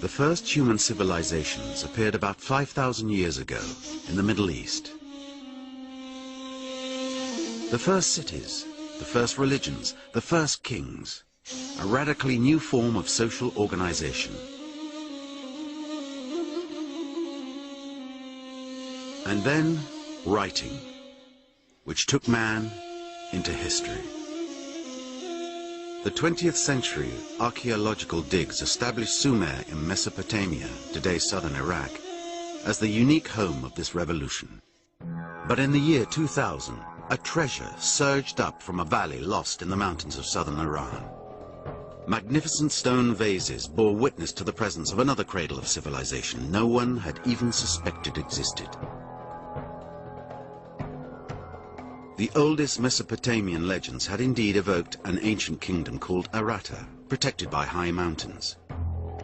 The first human civilizations appeared about 5,000 years ago in the Middle East. The first cities, the first religions, the first kings, a radically new form of social organization. And then writing, which took man into history. The 20th century archaeological digs established Sumer in Mesopotamia, today's southern Iraq, as the unique home of this revolution. But in the year 2000, a treasure surged up from a valley lost in the mountains of southern Iran. Magnificent stone vases bore witness to the presence of another cradle of civilization no one had even suspected existed. The oldest Mesopotamian legends had indeed evoked an ancient kingdom called Arte, protected by high mountains.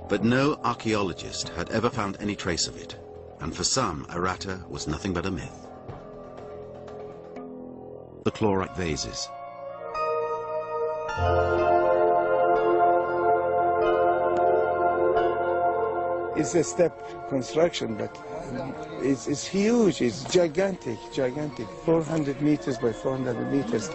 But no archaeologist had ever found any trace of it, and for some, Arte was nothing but a myth. The chlorite vases. It's a step construction, but it's huge, it's gigantic, 400 meters by 400 meters.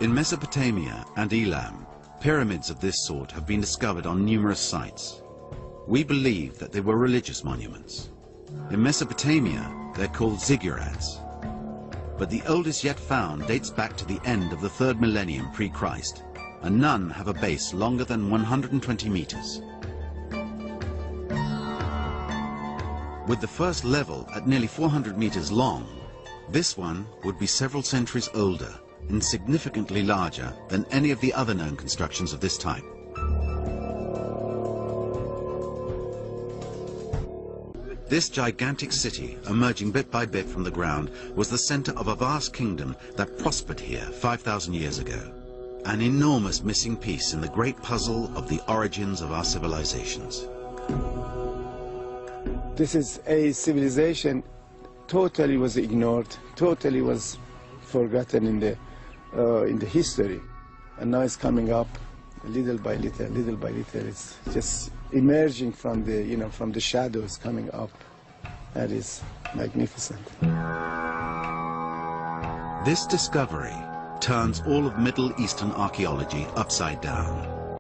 In Mesopotamia and Elam, pyramids of this sort have been discovered on numerous sites. We believe that they were religious monuments. In Mesopotamia, they're called ziggurats. But the oldest yet found dates back to the end of the 3rd millennium pre-Christ, and none have a base longer than 120 meters. With the first level at nearly 400 meters long, this one would be several centuries older and significantly larger than any of the other known constructions of this type. This gigantic city, emerging bit by bit from the ground, was the center of a vast kingdom that prospered here 5,000 years ago. An enormous missing piece in the great puzzle of the origins of our civilizations. This is a civilization totally was ignored, totally was forgotten in the history, and now it's coming up little by little, little by little. It's just emerging from the, from the shadows, coming up. That is magnificent. This discovery turns all of Middle Eastern archaeology upside down.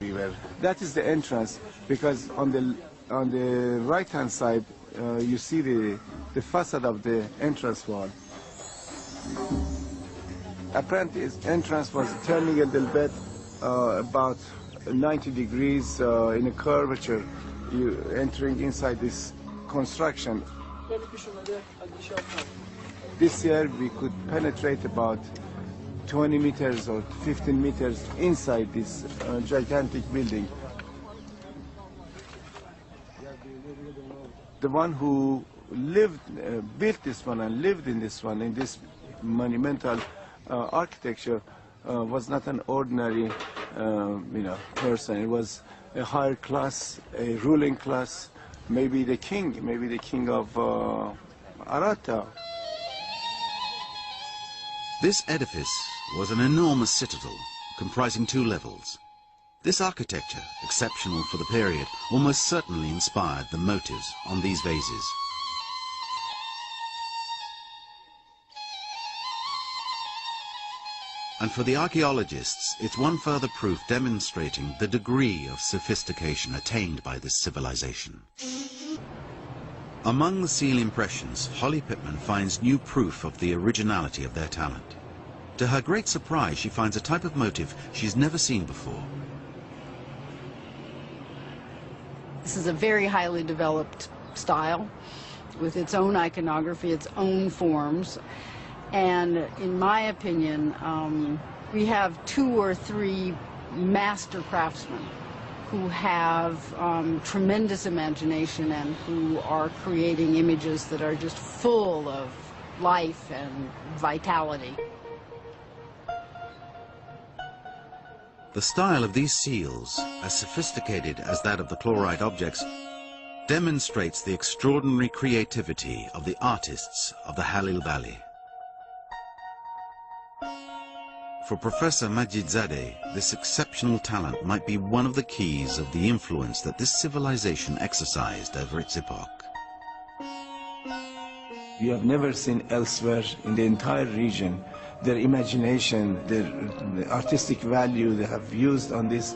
That is the entrance, because on the right-hand side, you see the facade of the entrance wall. Apparently, its entrance was turning a little bit, about 90 degrees in a curvature, you entering inside this construction. This year we could penetrate about 20 meters or 15 meters inside this gigantic building. The one who built this one and lived in this one, in this monumental architecture, was not an ordinary person. It was a higher class, a ruling class, maybe the king of Arte. This edifice was an enormous citadel comprising 2 levels. This architecture, exceptional for the period, almost certainly inspired the motives on these vases. And for the archaeologists, it's one further proof demonstrating the degree of sophistication attained by this civilization. Among the seal impressions, Holly Pittman finds new proof of the originality of their talent. To her great surprise, she finds a type of motif she's never seen before. This is a very highly developed style with its own iconography, its own forms. And in my opinion, we have 2 or 3 master craftsmen who have tremendous imagination and who are creating images that are just full of life and vitality. The style of these seals, as sophisticated as that of the chlorite objects, demonstrates the extraordinary creativity of the artists of the Halil Valley. For Professor Majidzadeh, this exceptional talent might be one of the keys of the influence that this civilization exercised over its epoch. You have never seen elsewhere in the entire region their imagination, their artistic value they have used on this.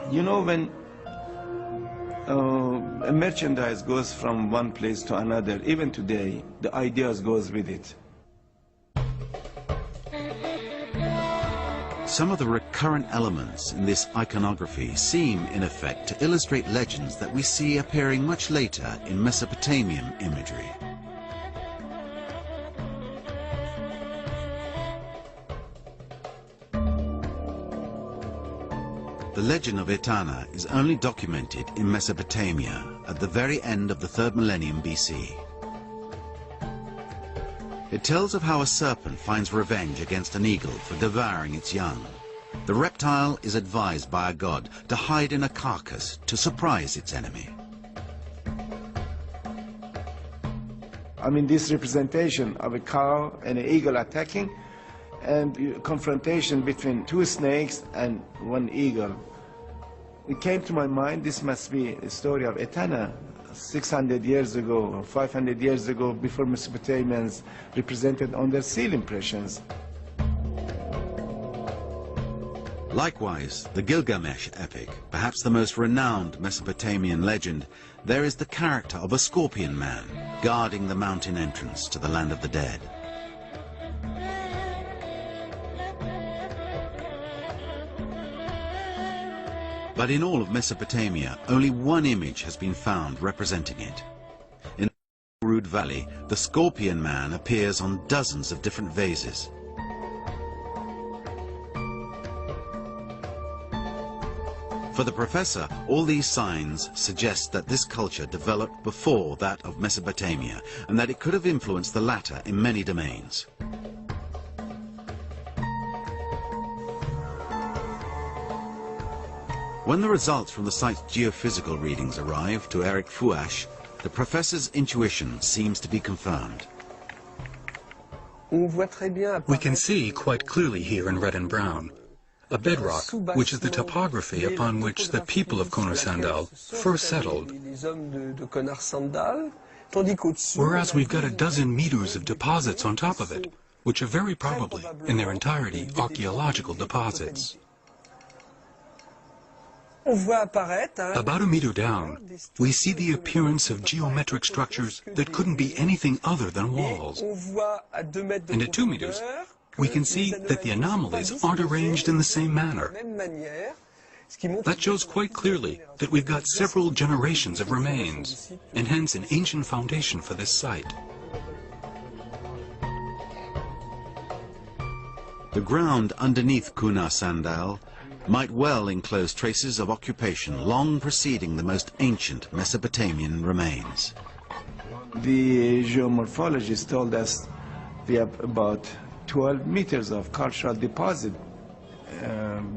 You know, when a merchandise goes from one place to another, even today, the ideas goes with it. Some of the recurrent elements in this iconography seem, in effect, to illustrate legends that we see appearing much later in Mesopotamian imagery. The legend of Etana is only documented in Mesopotamia at the very end of the 3rd millennium BC. It tells of how a serpent finds revenge against an eagle for devouring its young. The reptile is advised by a god to hide in a carcass to surprise its enemy. I mean, this representation of a cow and an eagle attacking, and confrontation between two snakes and one eagle. It came to my mind, this must be a story of Etana, 600 years ago or 500 years ago, before Mesopotamians represented on their seal impressions. Likewise, the Gilgamesh epic, perhaps the most renowned Mesopotamian legend, there is the character of a scorpion man guarding the mountain entrance to the land of the dead. But in all of Mesopotamia, only one image has been found representing it. In the Rud Valley, the scorpion man appears on dozens of different vases. For the professor, all these signs suggest that this culture developed before that of Mesopotamia, and that it could have influenced the latter in many domains. When the results from the site's geophysical readings arrive to Eric Fouache, the professor's intuition seems to be confirmed. We can see quite clearly here in red and brown a bedrock, which is the topography upon which the people of Konar-Sandal first settled, whereas we've got a dozen meters of deposits on top of it, which are very probably, in their entirety, archaeological deposits. About a meter down, we see the appearance of geometric structures that couldn't be anything other than walls. And at 2 meters, we can see that the anomalies aren't arranged in the same manner. That shows quite clearly that we've got several generations of remains, and hence an ancient foundation for this site. The ground underneath Konar-Sandal might well enclose traces of occupation long preceding the most ancient Mesopotamian remains. The geomorphologists told us we have about 12 meters of cultural deposit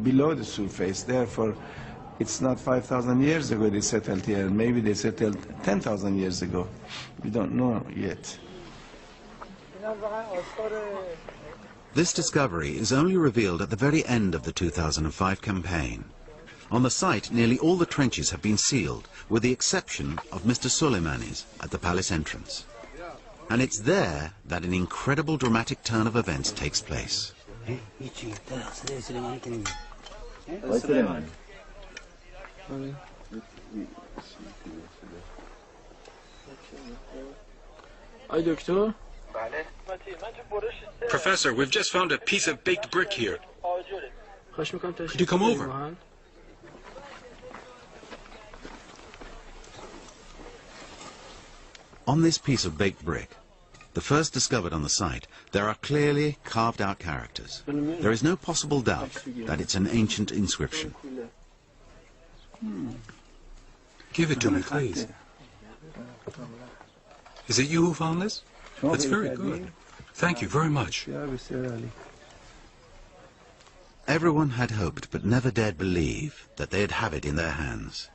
below the surface. Therefore, it's not 5,000 years ago they settled here. Maybe they settled 10,000 years ago. We don't know yet. This discovery is only revealed at the very end of the 2005 campaign. On the site, nearly all the trenches have been sealed, with the exception of Mr. Soleimani's at the palace entrance. And it's there that an incredible dramatic turn of events takes place. Professor, we've just found a piece of baked brick here. Could you come over? On this piece of baked brick, the first discovered on the site, there are clearly carved out characters. There is no possible doubt that it's an ancient inscription. Give it to me, please. Is it you who found this? That's very good. Thank you very much. Everyone had hoped but never dared believe that they'd have it in their hands.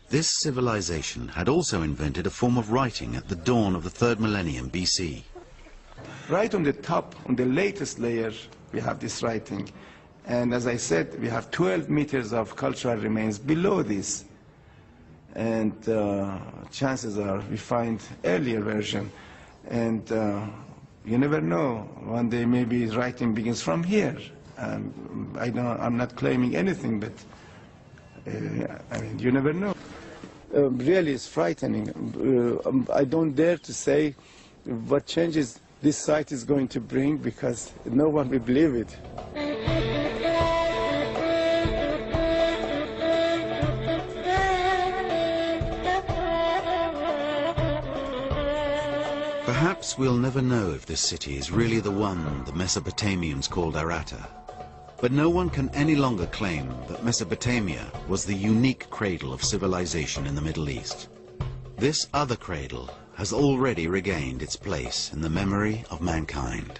This civilization had also invented a form of writing at the dawn of the 3rd millennium BC. right on the top, on the latest layer, we have this writing. And as I said, we have 12 meters of cultural remains below this. And chances are we find earlier version. And you never know, one day maybe writing begins from here. I'm not claiming anything, but I mean, you never know. Really, it's frightening. I don't dare to say what changes this site is going to bring, because no one will believe it. Perhaps we'll never know if this city is really the one the Mesopotamians called Arte. But no one can any longer claim that Mesopotamia was the unique cradle of civilization in the Middle East. This other cradle has already regained its place in the memory of mankind.